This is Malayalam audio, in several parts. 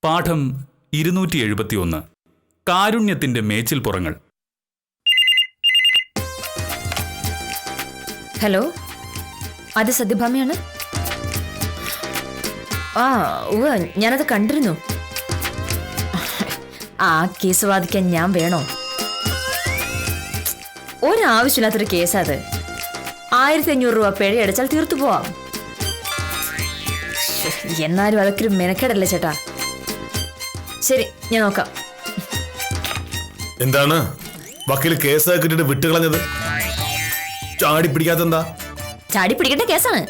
പാഠം 271 കാരുണ്യത്തിന്റെ മേച്ചിൽപ്പുറങ്ങൾ. ഹലോ, അത് സത്യഭാമയാണ്. ഞാനത് കണ്ടിരുന്നു. ആ കേസ് വാദിക്കാൻ ഞാൻ വേണോ? ഒരാവശ്യമില്ലാത്തൊരു കേസാ അത്. 1500 രൂപ പിഴയടച്ചാൽ തീർത്തു പോവാം. എന്നാലും അതൊക്കെ ഒരു മെനക്കേടല്ലേ ചേട്ടാ. ശരി, ഞാൻ നോക്കാം. എന്താണ് വക്കീൽ കേസ് കിട്ടിട്ട് വിട്ടുകളഞ്ഞത്? ചാടി പിടിക്കാത്തെന്താ? ചാടി പിടിക്കേണ്ട കേസാണ്,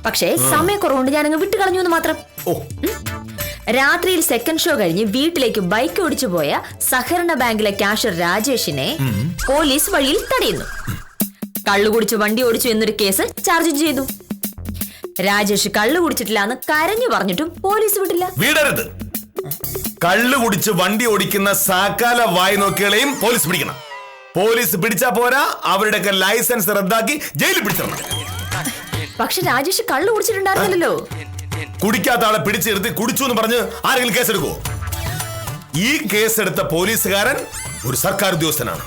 പക്ഷേ സമയക്കുറവുകൊണ്ട് ഞാനങ്ങ് വിട്ടുകളഞ്ഞു എന്ന് മാത്രം. രാത്രിയിൽ സെക്കൻഡ് ഷോ കഴിഞ്ഞ് വീട്ടിലേക്ക് ബൈക്ക് ഓടിച്ചു പോയ സഹകരണ ബാങ്കിലെ ക്യാഷ്യർ രാജേഷിനെ പോലീസ് വഴിയിൽ തടയുന്നു. കള്ളു കുടിച്ച് വണ്ടി ഓടിച്ചു എന്നൊരു കേസ് ചാർജ് ചെയ്തു. രാജേഷ് കള്ളു കുടിച്ചിട്ടില്ല എന്ന് കരഞ്ഞു പറഞ്ഞിട്ടും പോലീസ് വിട്ടില്ല. വിടരുത്. കള്ളു കുടിച്ച് വണ്ടി ഓടിക്കുന്ന സകല വായി നോക്കികളെയും പോലീസ് പിടിക്കണം. പോലീസ് പിടിച്ചാ പോരാ, അവരുടെയൊക്കെ ലൈസൻസ് റദ്ദാക്കി ജയിലിൽ പിടിച്ചിടണം. പക്ഷെ രാജേഷ് കള്ളു കുടിച്ചിട്ടുണ്ടായിരുന്നല്ലോ. കുടിക്കാത്ത ആളെ പിടിച്ചു നിർത്തി കുടിച്ചു എന്ന് പറഞ്ഞ് ആരെങ്കിലും കേസെടുക്കുവോ? ഈ കേസെടുത്ത പോലീസുകാരൻ ഒരു സർക്കാർ ഉദ്യോഗസ്ഥനാണ്.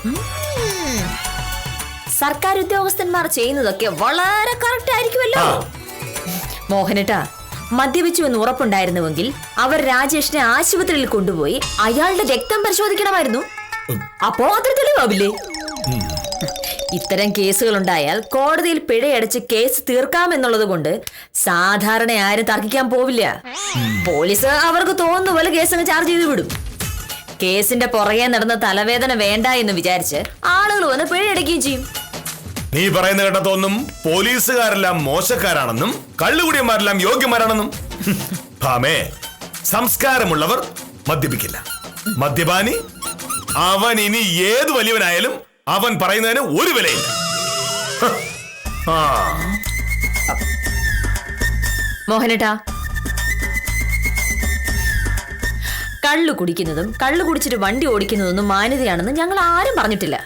സർക്കാർ ഉദ്യോഗസ്ഥന്മാർ ചെയ്യുന്നതൊക്കെ വളരെ കറക്റ്റ് ആയിരിക്കുമല്ലോ. മോഹനേട്ടാ, മദ്യപിച്ചു എന്ന് ഉറപ്പുണ്ടായിരുന്നുവെങ്കിൽ അവർ രാജേഷിനെ ആശുപത്രിയിൽ കൊണ്ടുപോയി അയാളുടെ രക്തം പരിശോധിക്കണമായിരുന്നു. അപ്പോ അത്ര തെളിവാവില്ലേ? ഇത്തരം കേസുകൾ ഉണ്ടായാൽ കോടതിയിൽ പിഴയടച്ച് കേസ് തീർക്കാമെന്നുള്ളത് കൊണ്ട് സാധാരണ ആരും തർക്കിക്കാൻ പോവില്ല. പോലീസ് അവർക്ക് തോന്നുന്ന പോലെ കേസ് ചാർജ് ചെയ്ത് വിടും. കേസിന്റെ പുറകെ നടന്ന തലവേദന വേണ്ട എന്ന് വിചാരിച്ച് ആളുകൾ വന്ന് പിഴയടക്കുകയും ചെയ്യും. നീ പറയുന്ന കേട്ടതൊന്നും പോലീസുകാരെല്ലാം മോശക്കാരാണെന്നും കള്ളുകുടിയന്മാരെല്ലാം യോഗ്യന്മാരാണെന്നും. ഭാമേ, സംസ്കാരമുള്ളവർ മദ്യപിക്കില്ല. മദ്യപാനി അവൻ ഇനി ഏത് വലിയവനായാലും അവൻ പറയുന്നതിന് ഒരു വിലയില്ല. മോഹനേട്ടാ, കള്ളു കുടിക്കുന്നതും കള്ളു കുടിച്ചിട്ട് വണ്ടി ഓടിക്കുന്നതൊന്നും മാന്യതയാണെന്ന് ഞങ്ങൾ ആരും പറഞ്ഞിട്ടില്ല.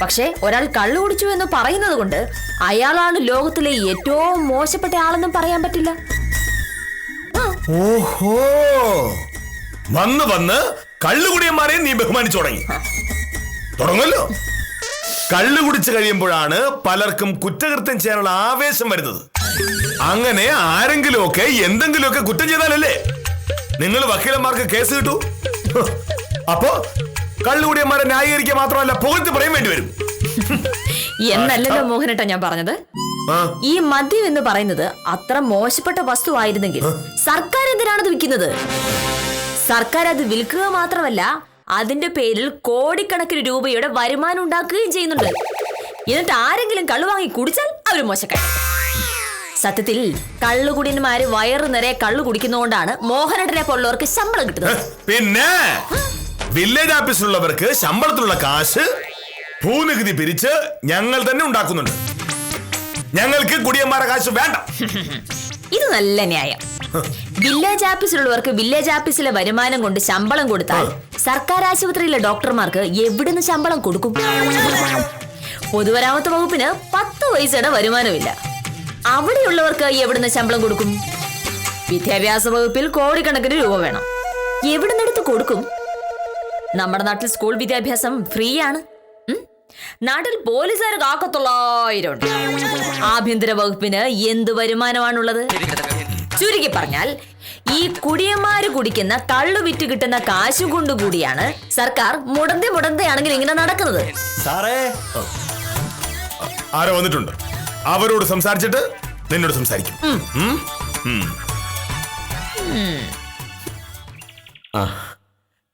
പക്ഷേ ഒരാൾ കള്ളു കുടിച്ചു എന്ന് പറയുന്നത് കൊണ്ട് അയാളാണ് ലോകത്തിലെ ഏറ്റവും മോശപ്പെട്ട ആളെന്നും പറയാൻ പറ്റില്ല. ഓഹോ, വന്ന് വന്ന് കള്ളുകുടിയന്മാരെ നീ ബഹുമാനിച്ചു തുടങ്ങല്ലോ. കള്ളു കുടിച്ചു കഴിയുമ്പോഴാണ് പലർക്കും കുറ്റകൃത്യം ചെയ്യാനുള്ള ആവേശം വരുന്നത്. അങ്ങനെ ആരെങ്കിലുമൊക്കെ എന്തെങ്കിലുമൊക്കെ കുറ്റം ചെയ്താലല്ലേ നിങ്ങൾ വക്കീലന്മാർക്ക് കേസ് കിട്ടൂ. അപ്പോ കള്ളുകുടിയന്മാരെ ന്യായീകരിക്കുക മാത്രമല്ല, പുകഴ്ത്തി പറയാൻ വേണ്ടി വരും. എന്നല്ലല്ലോ മോഹനേട്ടാ ഞാൻ പറഞ്ഞത്. ഈ മദ്യം എന്ന് പറയുന്നത് അത്ര മോശപ്പെട്ട വസ്തുവായിരുന്നെങ്കിൽ സർക്കാർ എന്തിനാണത് വിൽക്കുന്നത്? സർക്കാർ അത് വിൽക്കുക മാത്രമല്ല, അതിന്റെ പേരിൽ കോടിക്കണക്കിന് രൂപയുടെ വരുമാനം ഉണ്ടാക്കുകയും ചെയ്യുന്നുണ്ട്. എന്നിട്ട് ആരെങ്കിലും കള്ളു വാങ്ങി കുടിച്ചാൽ അവര് മോശക്കാരൻ. സത്യത്തിൽ കള്ളുകുടിയന്മാര് വയറു നിറയെ കള്ളു കുടിക്കുന്നതുകൊണ്ടാണ് മോഹനേട്ടനെ പോലുള്ളവർക്ക് ശമ്പളം കിട്ടുന്നത്. പിന്നെ വില്ലേജ് ഓഫീസിലുള്ളവർക്ക് ശമ്പളത്തിലുള്ള കാശ് ഭൂനികുതി പിരിച്ച് ഞങ്ങൾ തന്നെ ഉണ്ടാക്കുന്നുണ്ട്. ഞങ്ങൾക്ക് കുടിയന്മാരുടെ കാശ് വേണ്ട. ഇത് നല്ല ന്യായം. വില്ലേജ് ഓഫീസിലുള്ളവർക്ക് വില്ലേജ് ഓഫീസിലെ വരുമാനം കൊണ്ട് ശമ്പളം കൊടുത്താൽ സർക്കാർ ആശുപത്രിയിലെ ഡോക്ടർമാർക്ക് എവിടുന്ന് ശമ്പളം കൊടുക്കും? പൊതുമരാമത്ത് വകുപ്പിന് 10 പൈസയുടെ വരുമാനമില്ല. അവിടെയുള്ളവർക്ക് എവിടുന്ന് ശമ്പളം കൊടുക്കും? വിദ്യാഭ്യാസ വകുപ്പിൽ കോടിക്കണക്കിന് രൂപ വേണം. എവിടുന്നെടുത്ത് കൊടുക്കും? നമ്മുടെ നാട്ടിൽ സ്കൂൾ വിദ്യാഭ്യാസം ഫ്രീ ആണ്. നാട്ടിൽ പോലീസുകാർ 1,000 ഉണ്ട്. ആഭ്യന്തര വകുപ്പിന് എന്ത് വരുമാനമാണുള്ളത്? ചുരുക്കി പറഞ്ഞാൽ ഈ കുടിയന്മാര് കുടിക്കുന്ന കള്ളു വിറ്റ് കിട്ടുന്ന കാശും കൊണ്ടുകൂടിയാണ് സർക്കാർ മുടന്തയാണെങ്കിൽ ഇങ്ങനെ നടക്കുന്നത്. സാറേ, ആരോ വന്നിട്ടുണ്ട്. അവരോട് സംസാരിച്ചിട്ട് നിന്നോട് സംസാരിക്കും.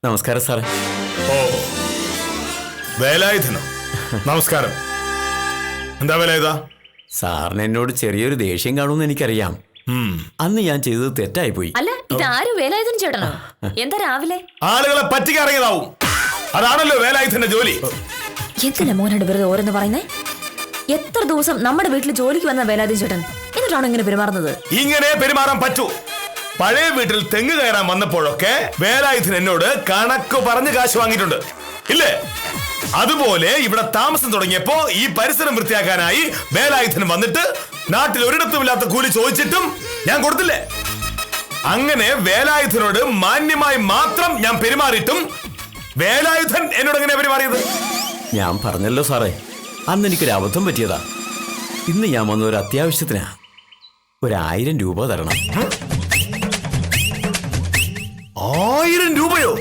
നമസ്കാരം സാറേ. ഓ, വേലായുധനോ? നമസ്കാരം. എന്താ വേലായുധ? സാറിന് എന്നോട് ചെറിയൊരു ദേഷ്യം കാണുമെന്ന് എനിക്കറിയാം. അന്ന് ഞാൻ ചെയ്തത് തെറ്റായി പോയി. അല്ല, ഇതാരും വേലായുധൻ ചേട്ടനോ? എന്താ രാവിലെ? ആളുകളെ പറ്റിക്കറിയതാവും. അതാണല്ലോ വേലായുധന്റെ ജോലി. എന്തിനാ മോനോട് വെറുതെ ഓരോന്ന് പറയുന്നേ? എത്ര ദിവസം നമ്മുടെ വീട്ടിൽ ജോലിക്ക് വന്ന വേലായുധൻ ചേട്ടൻ എന്നിട്ടാണ് ഇങ്ങനെ പെരുമാറുന്നത്? ഇങ്ങനെ പെരുമാറാൻ പറ്റൂ? പഴയ വീട്ടിൽ തെങ്ങ് കയറാൻ വന്നപ്പോഴൊക്കെ വേലായുധൻ എന്നോട് കണക്ക് പറഞ്ഞ് കാശ് വാങ്ങിയിട്ടുണ്ട്, ഇല്ലേ? അതുപോലെ ഇവിടെ താമസം തുടങ്ങിയപ്പോ ഈ പരിസരം അങ്ങനെ വേലായുധനോട് മാന്യമായി മാത്രം ഞാൻ പെരുമാറിയിട്ടും വേലായുധൻ എന്നോട് എങ്ങനെ പെരുമാറിയത്? ഞാൻ പറഞ്ഞല്ലോ സാറേ, അന്ന് എനിക്കൊരു അബദ്ധം പറ്റിയതാ. ഇന്ന് ഞാൻ വന്ന ഒരു അത്യാവശ്യത്തിനാ. 1000 രൂപ തരണം. 1000 രൂപയോ?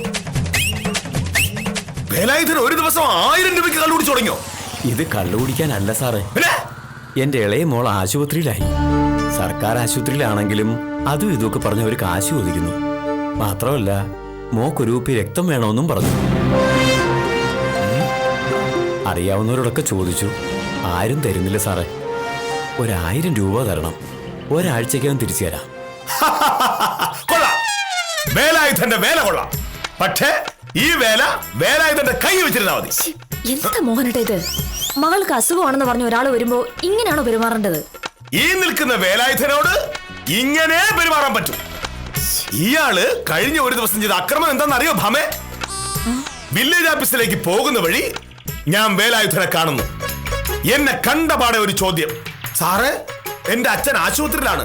വേലായുധൻ ഒരു ദിവസം 1000 രൂപയ്ക്ക് കള്ളു കുടിച്ചു തുടങ്ങിയോ? ഇത് കള്ളു കുടിക്കാനല്ല സാറേ, എന്റെ ഇളയ മോൾ ആശുപത്രിയിലായി. സർക്കാർ ആശുപത്രിയിലാണെങ്കിലും അതും ഇതൊക്കെ പറഞ്ഞ് അവർ കാശ് ചോദിക്കുന്നു. മാത്രമല്ല മോക്കൊരു കുപ്പി രക്തം വേണമെന്നും പറഞ്ഞു. അറിയാവുന്നവരോടൊക്കെ ചോദിച്ചു, ആരും തരുന്നില്ല സാറേ. 1000 രൂപ തരണം. ഒരാഴ്ചക്കകം തിരിച്ചു തരാം. കൊള്ളാം, വേലായുധന്റെ വേല കൊള്ളാം. പക്ഷേ ഈ വേല വേലായുധന്റെ കൈ വെച്ചിരുന്നാ മതി. എന്താ മോഹനേട്ടാ ഇത്? മകൾക്ക് അസുഖമാണെന്ന് പറഞ്ഞ ഒരാൾ വരുമ്പോ ഇങ്ങനെയാണോ പെരുമാറേണ്ടത്? ഈ നിൽക്കുന്ന വേലായുധനോട് ഇങ്ങനെ പെരുമാറാൻ പറ്റും. ഇയാള് കഴിഞ്ഞ ഒരു ദിവസം ചെയ്ത അക്രമം എന്താണെന്നറിയോ ഭാമേ? വില്ലേജ് ഓഫീസിലേക്ക് പോകുന്ന വഴി ഞാൻ വേലായുധനെ കാണുന്നു. എന്നെ കണ്ടപാടെ ഒരു ചോദ്യം, സാറേ എന്റെ അച്ഛൻ ആശുപത്രിയിലാണ്,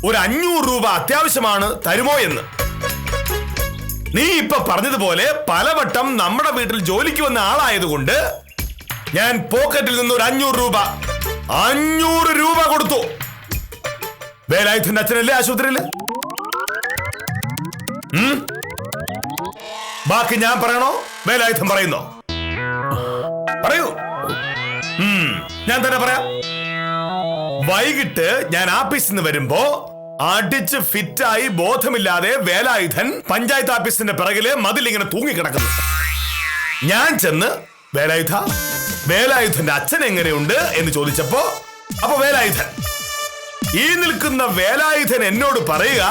ഒരു 500 രൂപ അത്യാവശ്യമാണ്, തരുമോ എന്ന്. നീ ഇപ്പൊ പറഞ്ഞതുപോലെ പലവട്ടം നമ്മുടെ വീട്ടിൽ ജോലിക്ക് വന്ന ആളായതുകൊണ്ട് ഞാൻ പോക്കറ്റിൽ നിന്ന് ഒരു 500 രൂപ കൊടുത്തു. വേലായുധന്റെ അച്ഛനല്ലേ ആശുപത്രിയില്? ബാക്കി ഞാൻ പറയണോ വേലായുധൻ പറയുന്നോ? പറയൂ. ഞാൻ തന്നെ പറയാം. വൈകിട്ട് ഞാൻ ഓഫീസിൽ നിന്ന് വരുമ്പോ അടിച്ച് ഫിറ്റായി ബോധമില്ലാതെ വേലായുധൻ പഞ്ചായത്ത് ഓഫീസിന്റെ പിറകില് മതിൽ ഇങ്ങനെ തൂങ്ങിക്കിടക്കുന്നു. ഞാൻ ചെന്ന് വേലായുധന്റെ അച്ഛൻ എങ്ങനെയുണ്ട് എന്ന് ചോദിച്ചപ്പോ അപ്പൊ വേലായുധൻ, ഈ നിൽക്കുന്ന വേലായുധൻ എന്നോട് പറയുക,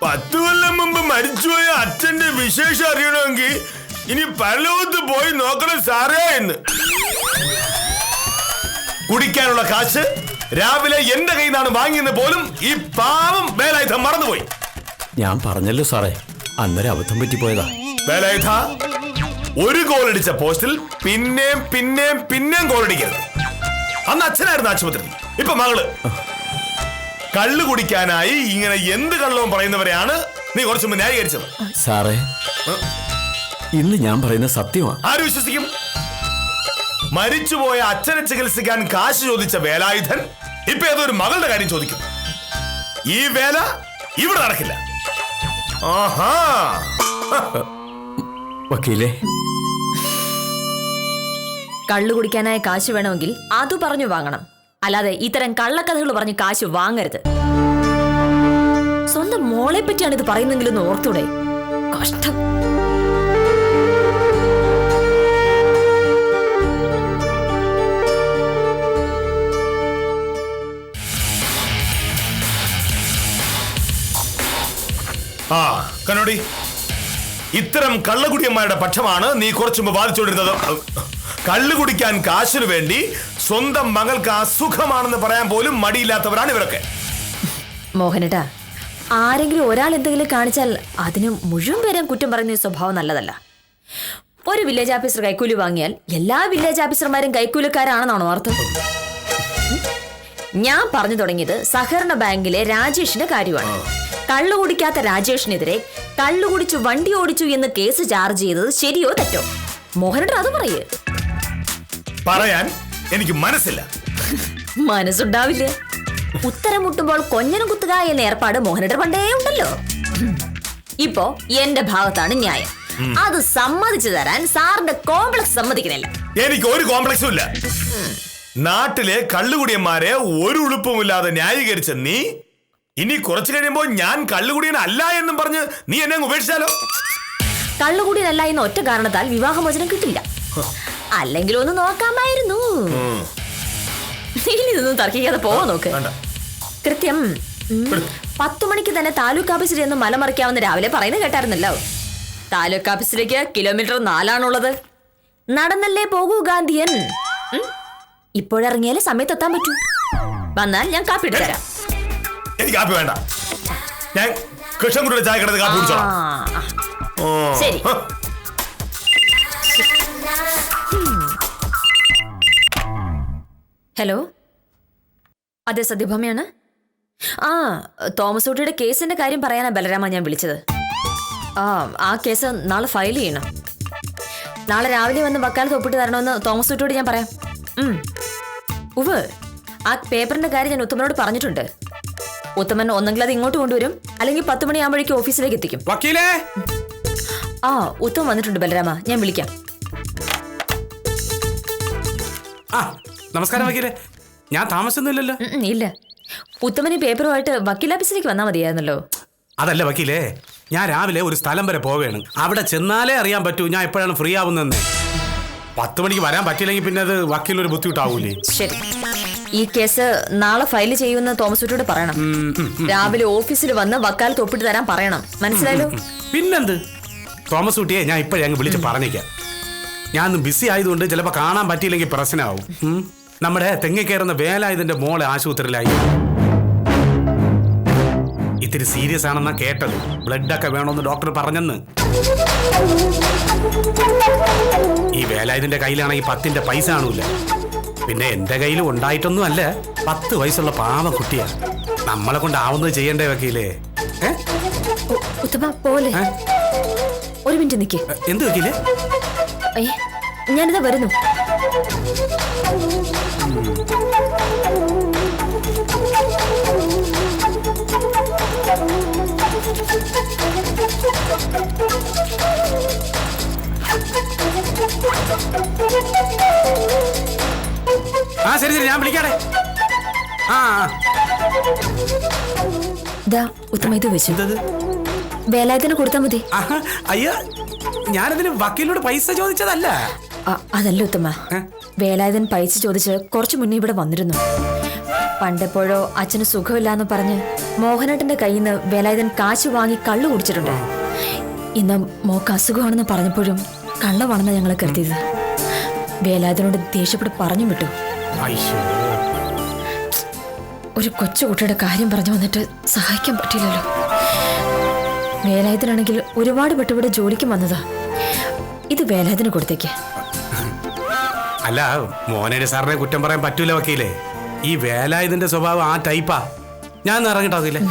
10 കൊല്ലം മുമ്പ് മരിച്ചുപോയ അച്ഛന്റെ വിശേഷം അറിയണമെങ്കിൽ ഇനി പരലോകത്ത് പോയി നോക്കണം സാറേ എന്ന്. കുടിക്കാനുള്ള കാശ് രാവിലെ എന്റെ കയ്യിൽ നിന്നാണ് വാങ്ങിയെന്ന് പോലും ഈ പാവം വേലായുധൻ മറന്നുപോയി. ഞാൻ പറഞ്ഞല്ലോ സാറേ, അന്നൊരു അബദ്ധം പറ്റിപ്പോയതാ. വേലായുധ, ഒരു ഗോൾ അടിച്ച പോസ്റ്റിൽ പിന്നെയും ഗോൾ അടിക്കരുത്. അന്ന് അച്ഛനായിരുന്നു ആശുപത്രി, ഇപ്പൊ മകള്. കള്ളു കുടിക്കാനായി ഇങ്ങനെ എന്ത് കള്ളവും പറയുന്നവരെയാണ് നീ കുറച്ചു മുമ്പ് ന്യായീകരിച്ചത്. സാറേ, ഇന്ന് ഞാൻ പറയുന്ന സത്യമാണ്. ആര് വിശ്വസിക്കും? മരിച്ചുപോയ അച്ഛനെ ചികിത്സിക്കാൻ കാശ് ചോദിച്ച വേലായുധൻ ഇപ്പൊ ഏതൊരു മകളുടെ കാര്യം ചോദിക്കും. ഈ വേല ഇവിടെ നടക്കില്ല. ആഹാ, വക്കീലേ, കള്ളു കുടിക്കാനായ കാശ് വേണമെങ്കിൽ അത് പറഞ്ഞു വാങ്ങണം. അല്ലാതെ ഇത്തരം കള്ളക്കഥകൾ പറഞ്ഞ് കാശ് വാങ്ങരുത്. സ്വന്തം മോളെ പറ്റിയാണ് ഇത് പറയുന്നെങ്കിലും ഓർത്തൂടെ? കഷ്ടം. ആ കണ്ണോടി, ഇത്തരം കള്ളുകുടിയന്മാരുടെ പക്ഷമാണ് നീ കുറച്ചു മുമ്പ് വാദിച്ചുകൊണ്ടിരുന്നത്. കള്ളു കുടിക്കാൻ കാശിനു വേണ്ടി സ്വന്തം മകൾക്ക് അസുഖമാണെന്ന് പറയാൻ പോലും മടിയില്ലാത്തവരാണ് ഇവരൊക്കെ. മോഹനേട്ടാ, ആരെങ്കിലും ഒരാൾ എന്തെങ്കിലും കാണിച്ചാൽ അതിന് മുഴുവൻ പേരും കുറ്റം പറയുന്ന സ്വഭാവം നല്ലതല്ല. ഒരു വില്ലേജ് ഓഫീസർ കൈക്കൂലി വാങ്ങിയാൽ എല്ലാ വില്ലേജ് ഓഫീസർമാരും കൈക്കൂലിക്കാരാണെന്നാണോ അർത്ഥം? ഞാൻ പറഞ്ഞു തുടങ്ങിയത് സഹകരണ ബാങ്കിലെ രാജേഷിന്റെ കാര്യമാണ്. കള്ളു കുടിക്കാത്ത രാജേഷിനെതിരെ കള്ളു കുടിച്ചു വണ്ടി ഓടിച്ചു എന്ന് കേസ് ചാർജ് ചെയ്തത് ശരിയോ തെറ്റോ? മോഹനേട്ടൻ അത് പറയേ. പറയാൻ എനിക്ക് മനസ്സില്ല. മനസ്സുണ്ടാവില്ല. ഉത്തരം മുട്ടുമ്പോൾ കൊഞ്ഞനം കുത്തുക എന്ന ഏർപ്പാട് മോഹനേട്ടൻ പണ്ടേ ഉണ്ടല്ലോ. ഇപ്പോ എന്റെ ഭാഗത്താണ് ന്യായം. അത് സമ്മതിച്ചു തരാൻ സാറിന്റെ കോംപ്ലക്സ് സമ്മതിക്കുന്നില്ല. എനിക്ക് ഒരു കോംപ്ലക്സും ഇല്ല. നാട്ടിലെ കള്ളുകുടിയന്മാരെ ഒരു ഉളുപ്പുമില്ലാതെ ന്യായീകരിച്ച നീ ഇനി കുറച്ചു കഴിയുമ്പോ ഞാൻ കള്ളുകുടിയനല്ല എന്നും പറഞ്ഞ് നീ എന്നെ ഉപേക്ഷിച്ചാലോ? കള്ളുകുടിയനല്ല എന്ന ഒറ്റ കാരണത്താൽ വിവാഹമോചനം കിട്ടില്ല. അല്ലെങ്കിൽ ഒന്ന് നോക്കാമായിരുന്നു. ഇനി ഇതൊന്നും തർക്കിക്കാതെ പോവാൻ നോക്ക്. കൃത്യം 10 മണിക്ക് തന്നെ താലൂക്ക് ഓഫീസിൽ നിന്ന് മലമറിക്കാമെന്ന് രാവിലെ പറയുന്നത് കേട്ടായിരുന്നല്ലോ. താലൂക്ക് ഓഫീസിലേക്ക് കിലോമീറ്റർ 4 നടന്നല്ലേ പോകൂ ഗാന്ധിയൻ. ഇപ്പോഴിറങ്ങിയാലേ സമയത്തെത്താൻ പറ്റൂ. വന്നാൽ ഞാൻ കാപ്പി ഇട്ട് തരാം. എനിക്ക് കാപ്പി വേണ്ട. ഞാൻ കൃഷ്ണൻകുട്ടിയുടെ ചായ കിടന്ന് കാപ്പി കുടിച്ചോളാം. ശരി. ഹലോ, അതെ സത്യഭാമയാണ്. ആ തോമസ് കുട്ടിയുടെ കേസിന്റെ കാര്യം പറയാനാ ബലരാമ ഞാൻ വിളിച്ചത്. ആ കേസ് നാളെ ഫയൽ ചെയ്യണം. നാളെ രാവിലെ വന്ന് വക്കാലത്ത് ഒപ്പിട്ട് തരണമെന്ന് തോമസ് കുട്ടിയോട് ഞാൻ പറയാം. ഉവ്, ആ പേപ്പറിന്റെ കാര്യം ഞാൻ ഉത്തമനോട് പറഞ്ഞിട്ടുണ്ട്. ഉത്തമൻ ഒന്നെങ്കിൽ അത് ഇങ്ങോട്ട് കൊണ്ടുവരും, അല്ലെങ്കിൽ 10 മണിയാകുമ്പോഴേക്കും ഓഫീസിലേക്ക് എത്തിക്കും. വക്കീലേ, ഉത്തമൻ വന്നിട്ടുണ്ട് ബലരാമ, ഞാൻ വിളിക്കാം. നമസ്കാരം വക്കീലേ. ഞാൻ താമസമൊന്നുമില്ലല്ലോ. ഇല്ല, ഉത്തമന് പേപ്പറുമായിട്ട് വക്കീൽ ഓഫീസിലേക്ക് വന്നാൽ മതിയായിരുന്നല്ലോ. അതല്ല വക്കീലേ, ഞാൻ രാവിലെ ഒരു സ്ഥലം വരെ പോവുകയാണ്. അവിടെ ചെന്നാലേ അറിയാൻ പറ്റൂ ഞാൻ എപ്പോഴാണ് ഫ്രീ ആവുന്നതെന്ന്. 10 മണിക്ക് വരാൻ പറ്റില്ലെങ്കിൽ പിന്നെ അത് വക്കീലൊരു ബുദ്ധിമുട്ടാവൂലേ? ശരി, ഈ കേസ് നാളെ ഫയൽ ചെയ്യുമെന്ന് തോമസ് കുട്ടിയോട് പറയണം. രാവിലെ ഓഫീസിൽ വന്ന് വക്കാലത്ത് ഒപ്പിട്ട് തരാൻ പറയണം. മനസ്സിലായല്ലോ? പിന്നെന്ത്, തോമസ് കുട്ടിയെ ഞാൻ ഇപ്പോഴേ അങ്ങ് വിളിച്ച് പറഞ്ഞേക്കാം. ഞാൻ ബിസി ആയതുകൊണ്ട് ചിലപ്പോൾ കാണാൻ പറ്റിയില്ലെങ്കിൽ പ്രശ്നമാവും. നമ്മുടെ തെങ്ങി കയറുന്ന വേലായുധന്റെ മോളെ ആശുപത്രിയിലായി. ഇത്തിരി സീരിയസ് ആണെന്നാ കേട്ടത്. ബ്ലഡൊക്കെ വേണമെന്ന് ഡോക്ടർ പറഞ്ഞെന്ന്. ഈ വേലായുധന്റെ കയ്യിലാണെങ്കിൽ 10ന്റെ പൈസ കാണൂല. പിന്നെ എന്റെ കയ്യിലും ഉണ്ടായിട്ടൊന്നും അല്ല. 10 വയസ്സുള്ള പാവ കുട്ടിയാ. നമ്മളെ കൊണ്ടാവുന്നത് ചെയ്യണ്ടേ വക്കീലേ? ഉത്തമ പോലെ ഒരു മിനിറ്റ് നിൽക്കേ. എന്ത് വക്കീലേ? ഞാനിതാ വരുന്നു. ശരി ശരി, ഞാൻ വിളിക്കാടെ. ഉത്തമ ഇത് വെച്ചു, വേലായുധന് കൊടുത്താൽ മതി. അയ്യോ, ഞാനതിന് വക്കീലിനോട് പൈസ ചോദിച്ചതല്ല. അതല്ല ഉത്തമ, വേലായുധൻ പൈസ ചോദിച്ച് കുറച്ചു മുന്നേ ഇവിടെ വന്നിരുന്നു. പണ്ടെപ്പോഴോ അച്ഛന് സുഖമില്ലാന്ന് പറഞ്ഞ് മോഹനേട്ടന്റെ കയ്യിൽ നിന്ന് വേലായുധൻ കാശ് വാങ്ങി കള്ളു കുടിച്ചിട്ടുണ്ട്. ഇന്ന് മോക്ക് അസുഖമാണെന്ന് പറഞ്ഞപ്പോഴും കള്ളമാണെന്ന് ഞങ്ങൾ കരുതിയത്. വേലായുധനോട് ദേഷ്യപ്പെട്ട് പറഞ്ഞു വിട്ടു. ഒരു കൊച്ചുകുട്ടിയുടെ കാര്യം പറഞ്ഞു വന്നിട്ട് സഹായിക്കാൻ പറ്റില്ലല്ലോ. വേലായുധനാണെങ്കിൽ ഒരുപാട് പെട്ടുവിടെ ജോലിക്ക് വന്നതാ. ഇത് വേലായുധന് കൊടുത്തേക്ക്. അല്ല, മോനേടെ സാറിനെ കുറ്റം പറയാൻ പറ്റൂല വക്കീലേ. ഈ വേലായുധന്റെ സ്വഭാവം ആ ടൈപ്പാ. ഞാൻ ഇറങ്ങിട്ടാകില്ലേ?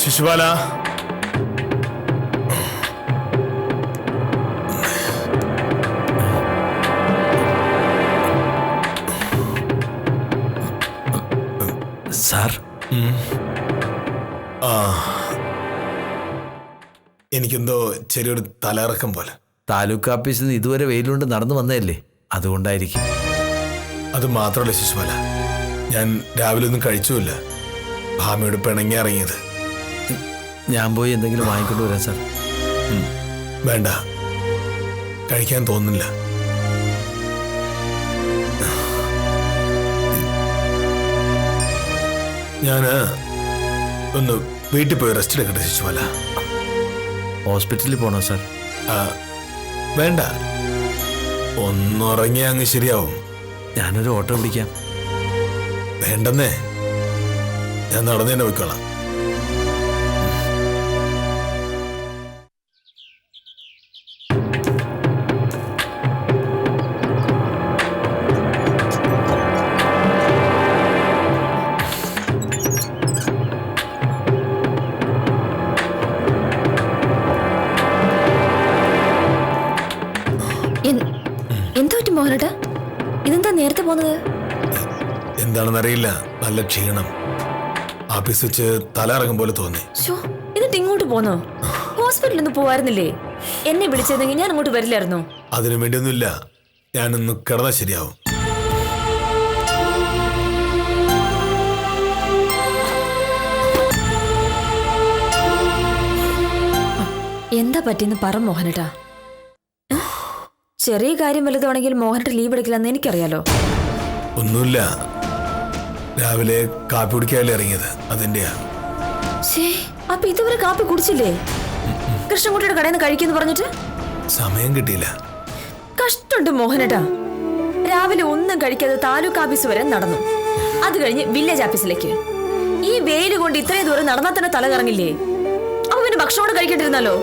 ശിശുപാല, സാർ, എനിക്കെന്തോ ചെറിയൊരു തലയിറക്കം പോലെ. താലൂക്ക് ഓഫീസിൽ നിന്ന് ഇതുവരെ വെയിലുകൊണ്ട് നടന്നു വന്നതല്ലേ, അതുകൊണ്ടായിരിക്കും. അത് മാത്രമല്ല ശിശുപാല, ഞാൻ രാവിലെ ഒന്നും കഴിച്ചുമില്ല. ഭാമയോട് പിണങ്ങി ഇറങ്ങിയത്. ഞാൻ പോയി എന്തെങ്കിലും വാങ്ങിക്കൊണ്ട് വരാം സാർ. വേണ്ട, കഴിക്കാൻ തോന്നുന്നില്ല. ഞാന് ഒന്ന് വീട്ടിൽ പോയി റെസ്റ്റ് എടുക്കട്ടെ ശിശുപാല. ഹോസ്പിറ്റലിൽ പോകണോ സാർ? വേണ്ട, ഒന്നുറങ്ങിയാ അങ്ങ് ശരിയാവും. ഞാനൊരു ഓട്ടോ പിടിക്കാം. വേണ്ടെന്നേ, ഞാൻ നടന്നു തന്നെ പോയിക്കോളാം. എന്തോറ്റും മോഹനേട്ടാ, ഇതെന്താ നേരത്തെ പോകുന്നത്? എന്താണെന്നറിയില്ല, നല്ല ക്ഷീണം. ആഫീസ് വെച്ച് തല ഇറങ്ങും പോലെ തോന്നി. എന്നിട്ട് ഇങ്ങോട്ട് പോന്നോ? ഹോസ്പിറ്റലിൽ ഒന്ന് പോവായിരുന്നില്ലേ? എന്നെ വിളിച്ചതെങ്കിൽ ഞാൻ അങ്ങോട്ട് വരില്ലായിരുന്നോ? അതിനു വേണ്ടിയൊന്നുമില്ല, ഞാനൊന്ന് കിടന്നാൽ ശരിയാവും. എന്താ പറ്റിയെന്ന് പറ മോഹനേട്ടാ. ചെറിയ കാര്യം വലുതാണെങ്കിൽ മോഹനേട്ട ലീവ് എടുക്കില്ലെന്ന് എനിക്കറിയാലോ. ഒന്നുമില്ല, രാവിലെ കാപ്പി കുടിക്കാനല്ലേ ഇറങ്ങിയത്, അതിൻ്റെയാ. ഛേ, അപ്പൊ ഇതുവരെ കാപ്പി കുടിച്ചില്ലേ? കൃഷ്ണൻകുട്ടിയുടെ കടയിൽ നിന്ന് കഴിക്കുന്നു പറഞ്ഞിട്ട് സമയം കിട്ടിയില്ല. കഷ്ടമുണ്ട് മോഹനേട്ടാ. രാവിലെ ഒന്നും കഴിക്കാതെ താലൂക്ക് ഓഫീസ് വരെ നടന്നു. അത് കഴിഞ്ഞ് വില്ലേജ് ഓഫീസിലേക്ക്. ഈ വെയിൽ കൊണ്ട് ഇത്രയും ദൂരം നടന്നാൽ തന്നെ തല കറങ്ങില്ലേ? അപ്പൊ പിന്നെ ഭക്ഷണം കഴിക്കേണ്ടിരുന്നല്ലോ.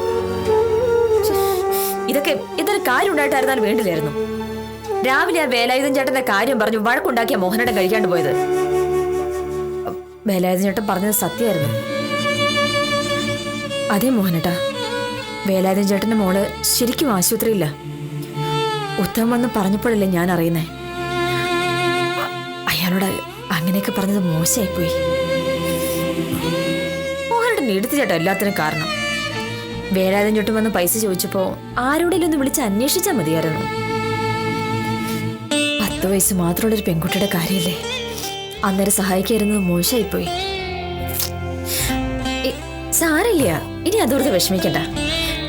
ഇതൊരു കാര്യം ഉണ്ടായിട്ടായിരുന്നാലും വേണ്ടില്ലായിരുന്നു. രാവിലെ ആ വേലായുധൻ ചേട്ടന്റെ കാര്യം പറഞ്ഞു വഴക്കുണ്ടാക്കിയ മോഹനേട്ടൻ കഴിക്കാണ്ട് പോയത്. വേലായുധൻ ചേട്ടൻ പറഞ്ഞത് സത്യമായിരുന്നു. അതെ മോഹനേട്ടാ, വേലായുധൻ ചേട്ടന്റെ മോള് ശരിക്കും ആശുപത്രിയില്ല. ഉത്തമം വന്ന് പറഞ്ഞപ്പോഴല്ലേ ഞാൻ അറിയുന്നേ. അയാളോട് അങ്ങനെയൊക്കെ പറഞ്ഞത് മോശമായിപ്പോയി. മോഹനേട്ടൻ എടുത്തു ചേട്ടാ എല്ലാത്തിനും കാരണം. വേലായുധൻ ചേട്ടൻ വന്ന് പൈസ ചോദിച്ചപ്പോ ആരോടെങ്കിലും ഒന്ന് വിളിച്ച് അന്വേഷിച്ചാൽ മതിയായിരുന്നു. 10 വയസ്സ് മാത്രമുള്ളൊരു പെൺകുട്ടിയുടെ കാര്യമല്ലേ, അന്നേരം സഹായിക്കായിരുന്നത് മോശമായിപ്പോയി. സാരമില്ല, ഇനി അതോർത്ത് വിഷമിക്കണ്ട.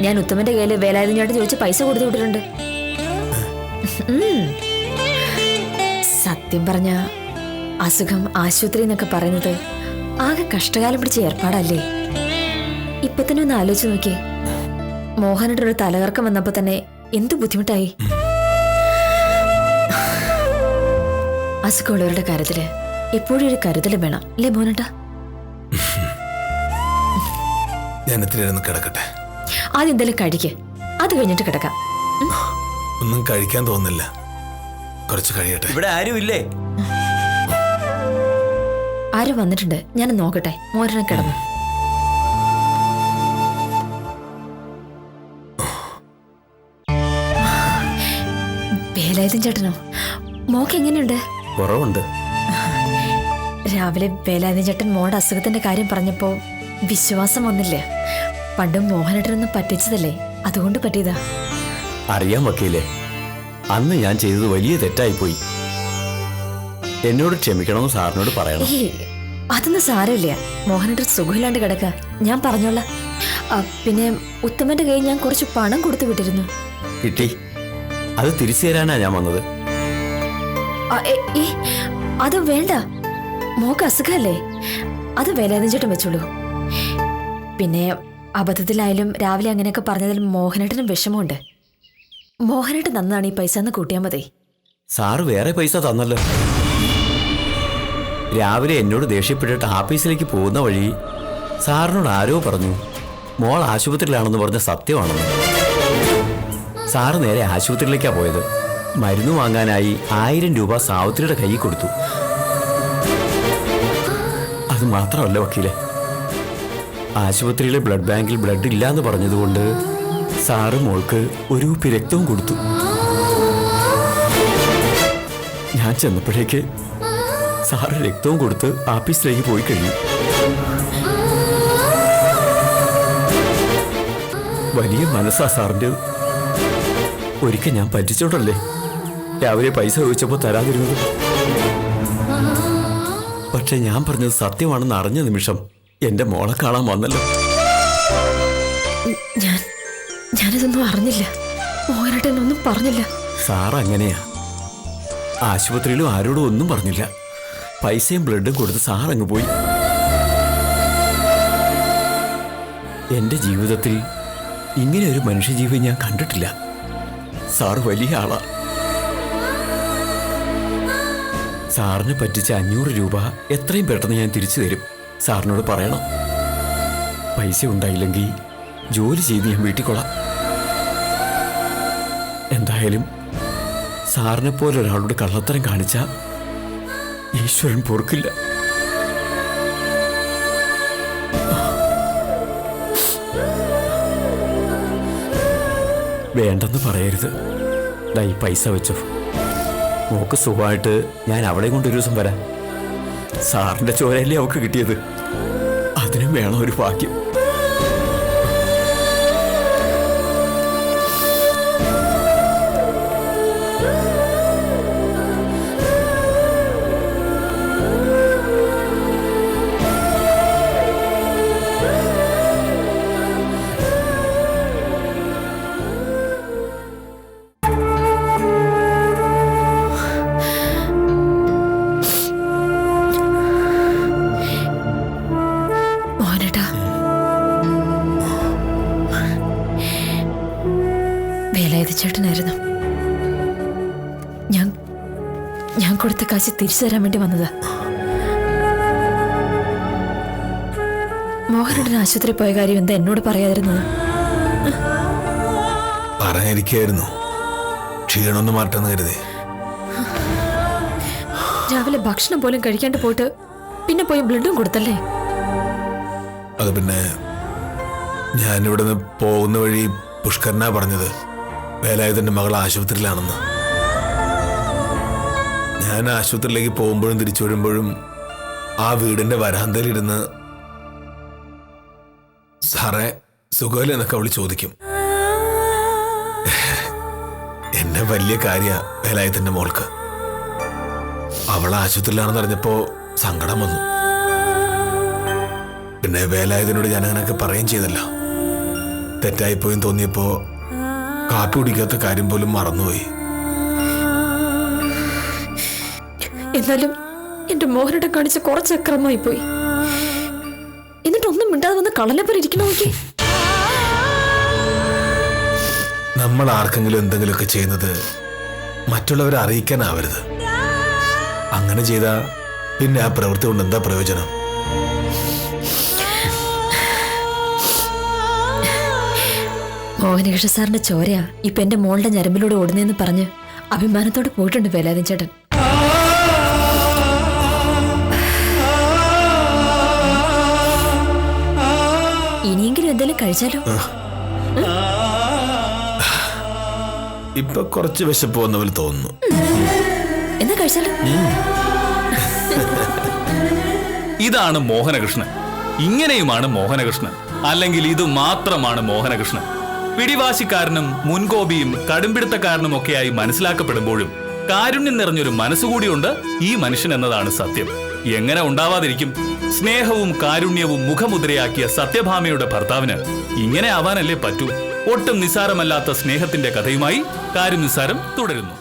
ഞാൻ ഉത്തമന്റെ കയ്യില് വേലായുധൻ ചേട്ടൻ ചോദിച്ച് പൈസ കൊടുത്തു വിട്ടിട്ടുണ്ട്. സത്യം പറഞ്ഞ അസുഖം ആശുപത്രി എന്നൊക്കെ പറയുന്നത് ആകെ കഷ്ടകാലം പിടിച്ച ഏർപ്പാടല്ലേ. ഇപ്പൊ തന്നെ ഒന്ന് ആലോചിച്ച് നോക്കിയേ. മോഹനയുടെ ഒരു തലകറക്കം വന്നപ്പോ തന്നെ എന്ത് ബുദ്ധിമുട്ടായി. അസുഖമുള്ളവരുടെ കാര്യത്തില് എപ്പോഴും ഒരു കരുതല് വേണം അല്ലേ മോഹനേട്ടാ? ഞാൻ എത്രയായിരുന്നു കിടക്കട്ടെ. ആദ്യം എന്തായാലും കഴിക്ക്, അത് കഴിഞ്ഞിട്ട് കിടക്കാം. ഒന്നും കഴിക്കാൻ തോന്നുന്നില്ല, കുറച്ച് കഴിയട്ടെ. ഇവിടെ ആരും ഇല്ലേ? ആരും വന്നിട്ടുണ്ട്, ഞാൻ നോക്കട്ടെ. മോഹനൻ കിടന്നു. വേലായുധൻ ചേട്ടനോ? മോക്ക് എങ്ങനെയുണ്ട്? കുറവുണ്ട്. രാവിലെ വേലായുധൻ ചേട്ടൻ മോളുടെ അസുഖത്തിന്റെ കാര്യം പറഞ്ഞപ്പോ വിശ്വാസം വന്നില്ല. പണ്ടും മോഹനേട്ടനൊന്നും പറ്റിച്ചതല്ലേ, അതുകൊണ്ട് പറ്റിയതാ. അറിയാൻ വക്കീലേ, അന്ന് ഞാൻ ചെയ്തത് വലിയ തെറ്റായിപ്പോയി. എന്നോട് ക്ഷമിക്കണമെന്ന് സാറിനോട് പറയണം. അതൊന്നും സാരമില്ല. മോഹനേട്ടൻ സുഖമില്ലാണ്ട് കിടക്ക, ഞാൻ പറഞ്ഞോളാം. പിന്നെ ഉത്തമന്റെ കയ്യിൽ ഞാൻ കുറച്ച് പണം കൊടുത്തു വിട്ടിരുന്നു. കിട്ടി, അത് തിരിച്ചു തരാനാ ഞാൻ വന്നത്. അത് വേണ്ട, മോക്ക് അസുഖല്ലേ, അത് വേലായുധൻ ചേട്ടൻ വെച്ചോളൂ. പിന്നെ അബദ്ധത്തിലായാലും രാവിലെ അങ്ങനെയൊക്കെ പറഞ്ഞതിൽ മോഹനേട്ടനും വിഷമമുണ്ട്. മോഹനേട്ടൻ നന്നാണ് ഈ പൈസ എന്ന് കൂട്ടിയാൽ മതി. സാറ് വേറെ പൈസ തന്നല്ലോ. രാവിലെ എന്നോട് ദേഷ്യപ്പെട്ടിട്ട് ആഫീസിലേക്ക് പോകുന്ന വഴി സാറിനോട് ആരോ പറഞ്ഞു മോൾ ആശുപത്രിയിലാണെന്ന് പറഞ്ഞ സത്യമാണെന്ന്. സാറ് നേരെ ആശുപത്രിയിലേക്കാ പോയത്. മരുന്ന് വാങ്ങാനായി 1000 രൂപ സാവിത്രിയുടെ കയ്യിൽ കൊടുത്തു. അത് മാത്രമല്ല വക്കീലെ, ആശുപത്രിയിലെ ബ്ലഡ് ബാങ്കിൽ ബ്ലഡ് ഇല്ലാന്ന് പറഞ്ഞതുകൊണ്ട് സാറ് മോൾക്ക് ഒരു കുപ്പി രക്തവും കൊടുത്തു. ഞാൻ ചെന്നപ്പോഴേക്ക് സാറ് രക്തവും കൊടുത്ത് ആഫീസിലേക്ക് പോയി കഴിഞ്ഞു. വലിയ മനസ്സാ സാറിൻ്റെ. ഒരിക്കൽ ഞാൻ പറ്റിച്ചോണ്ടല്ലേ രാവിലെ പൈസ ചോദിച്ചപ്പോൾ തരാതിരുന്നത്. പക്ഷെ ഞാൻ പറഞ്ഞത് സത്യമാണെന്ന് അറിഞ്ഞ നിമിഷം എന്റെ മോളെ കാണാൻ വന്നല്ലോ. ഞാനിതൊന്നും അറിഞ്ഞില്ല, മോഹനേട്ടനൊന്നും പറഞ്ഞില്ല. സാർ അങ്ങനെയാ, ആശുപത്രിയിലും ആരോടും ഒന്നും പറഞ്ഞില്ല. പൈസയും ബ്ലഡും കൊടുത്ത് സാർ അങ്ങ് പോയി. എന്റെ ജീവിതത്തിൽ ഇങ്ങനെ ഒരു മനുഷ്യജീവി ഞാൻ കണ്ടിട്ടില്ല. സാർ വലിയ ആളാ. സാറിനെ പറ്റിച്ച 500 രൂപ എത്രയും പെട്ടെന്ന് ഞാൻ തിരിച്ചു തരും. സാറിനോട് പറയണം. പൈസ ഉണ്ടായില്ലെങ്കിൽ ജോലി ചെയ്ത് ഞാൻ വീട്ടിൽ കൊള്ളാം. എന്തായാലും സാറിനെ പോലെ ഒരാളോട് കള്ളത്തരം കാണിച്ച ഈശ്വരൻ പൊറുക്കില്ല. വേണ്ടെന്ന് പറയരുത്. ഈ പൈസ വെച്ചോ. മോക്ക് സുഖമായിട്ട് ഞാൻ അവിടെ കൊണ്ട് ഒരു ദിവസം വരാം. സാറിന്റെ ചോരയല്ലേ അവക്ക് കിട്ടിയത്, അതിനും വേണം ഒരു ഭാഗ്യം. കൊടുത്ത കാശ് തിരിച്ചു തരാൻ വേണ്ടി വന്നതാ. മോഹനേട്ടൻ ആശുപത്രി പോയ കാര്യം എന്താ എന്നോട് പറയാതിരുന്നത്? പറഞ്ഞിരിക്കായിരുന്നു, ക്ഷീണമൊന്നും മാറ്റെന്ന് കരുതി. രാവിലെ ഭക്ഷണം പോലും കഴിക്കാണ്ട് പോയിട്ട് പിന്നെ പോയി ബ്ലഡും കൊടുത്തല്ലേ? അത് പിന്നെ ഞാനിവിടെ നിന്ന് പോകുന്ന വഴി പുഷ്കരനാ പറഞ്ഞത് വേലായുധന്റെ മകൾ ആശുപത്രിയിലാണെന്ന്. ഞാൻ ആശുപത്രിയിലേക്ക് പോകുമ്പോഴും തിരിച്ചു വരുമ്പോഴും ആ വീടിന്റെ വരാന്തയിലിരുന്ന് സാറേ സുഖമില്ല എന്നൊക്കെ അവള് ചോദിക്കും. എന്നെ വലിയ കാര്യ വേലായുധന്റെ മോൾക്ക്. അവൾ ആശുപത്രിയിലാണെന്ന് അറിഞ്ഞപ്പോ സങ്കടം വന്നു. പിന്നെ വേലായുധനോട് ഞാൻ അങ്ങനെയൊക്കെ പറയുകയും ചെയ്തല്ലോ. തെറ്റായിപ്പോയും തോന്നിയപ്പോ കാപ്പി കുടിക്കാത്ത കാര്യം പോലും മറന്നുപോയി. എന്നാലും എന്റെ മോഹനേട്ടൻ കാണിച്ച കുറച്ച് അക്രമമായി പോയി. എന്നിട്ടൊന്നും മിണ്ടാതെ വന്ന് കള്ളനെപ്പോലെ ഇരിക്കണ നോക്കി. നമ്മൾ ആർക്കെങ്കിലും എന്തെങ്കിലുമൊക്കെ ചെയ്യുന്നത് മറ്റുള്ളവരെ അറിയിക്കാനാവരുത്. അങ്ങനെ ചെയ്താ പിന്നെ ആ പ്രവൃത്തി കൊണ്ട് എന്താ പ്രയോജനം? മോഹനകൃഷ്ണ സാറിന്റെ ചോരയാ ഇപ്പൊ എന്റെ മോളുടെ ഞരമ്പിലൂടെ ഓടുന്നതെന്ന് പറഞ്ഞ് അഭിമാനത്തോടെ പോയിട്ടുണ്ട് വേലായുധൻ ചേട്ടൻ. ഇനിയെങ്കിലും എന്തെങ്കിലും കഴിച്ചാലോ? ഇപ്പൊ കുറച്ച് വിശപ്പ് വന്ന പോലെ തോന്നുന്നു. എന്നാ കഴിച്ചാലോ? ഇതാണ് മോഹനകൃഷ്ണൻ. ഇങ്ങനെയുമാണ് മോഹനകൃഷ്ണൻ. അല്ലെങ്കിൽ ഇത് മാത്രമാണ് മോഹനകൃഷ്ണൻ. പിടിവാശിക്കാരനും മുൻകോപിയും കടുംപിടുത്തക്കാരനും ഒക്കെയായി മനസ്സിലാക്കപ്പെടുമ്പോഴും കാരുണ്യം നിറഞ്ഞൊരു മനസ്സുകൂടിയുണ്ട് ഈ മനുഷ്യൻ എന്നതാണ് സത്യം. എങ്ങനെ ഉണ്ടാവാതിരിക്കും? സ്നേഹവും കാരുണ്യവും മുഖമുദ്രയാക്കിയ സത്യഭാമയുടെ ഭർത്താവിന് ഇങ്ങനെ ആവാനല്ലേ പറ്റൂ. ഒട്ടും നിസ്സാരമല്ലാത്ത സ്നേഹത്തിന്റെ കഥയുമായി കാര്യം നിസ്സാരം തുടരുന്നു.